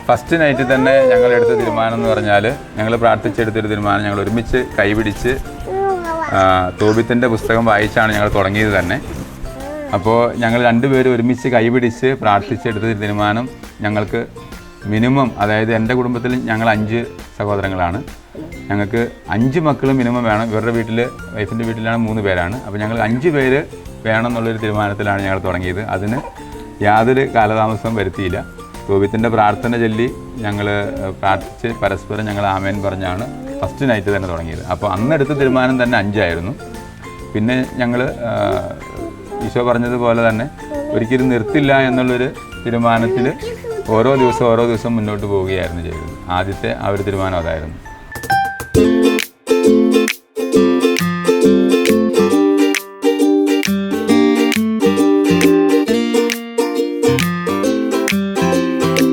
First നൈറ്റിൽ തന്നെ ഞങ്ങൾ എടുത്ത തീരുമാനം എന്ന് പറഞ്ഞാൽ ഞങ്ങൾ പ്രാർത്ഥിച്ചെടുത്തൊരു തീരുമാനം ഞങ്ങൾ ഒരുമിച്ച് കൈപിടിച്ച് തോബിത്തിൻ്റെ പുസ്തകം വായിച്ചാണ് ഞങ്ങൾ തുടങ്ങിയത് തന്നെ. അപ്പോൾ ഞങ്ങൾ രണ്ടുപേരും ഒരുമിച്ച് കൈപിടിച്ച് പ്രാർത്ഥിച്ചെടുത്ത തീരുമാനം ഞങ്ങൾക്ക് മിനിമം, അതായത് എൻ്റെ കുടുംബത്തിൽ ഞങ്ങൾ 5 സഹോദരങ്ങളാണ്. ഞങ്ങൾക്ക് 5 മക്കളും മിനിമം വേണം. ഇവരുടെ വീട്ടിൽ, വൈഫിൻ്റെ വീട്ടിലാണ് 3 പേരാണ്. അപ്പോൾ ഞങ്ങൾ 5 പേര് വേണം എന്നുള്ളൊരു തീരുമാനത്തിലാണ് ഞങ്ങൾ തുടങ്ങിയത്. അതിന് യാതൊരു കാലതാമസവും വരുത്തിയില്ല. തോബിത്തിൻ്റെ പ്രാർത്ഥന ചൊല്ലി ഞങ്ങൾ പ്രാർത്ഥിച്ച് പരസ്പരം ഞങ്ങൾ ആമേൻ പറഞ്ഞാണ് ഫസ്റ്റ് നൈറ്റ് തന്നെ തുടങ്ങിയത്. അപ്പോൾ അന്നെടുത്ത തീരുമാനം തന്നെ 5 ആയിരുന്നു. പിന്നെ ഞങ്ങൾ ഈശോ പറഞ്ഞതുപോലെ തന്നെ ഒരിക്കലും നിർത്തില്ല എന്നുള്ളൊരു തീരുമാനത്തിൽ ഓരോ ദിവസം മുന്നോട്ട് പോവുകയായിരുന്നു ചെയ്തത്. ആദ്യത്തെ ആ ഒരു തീരുമാനം അതായിരുന്നു.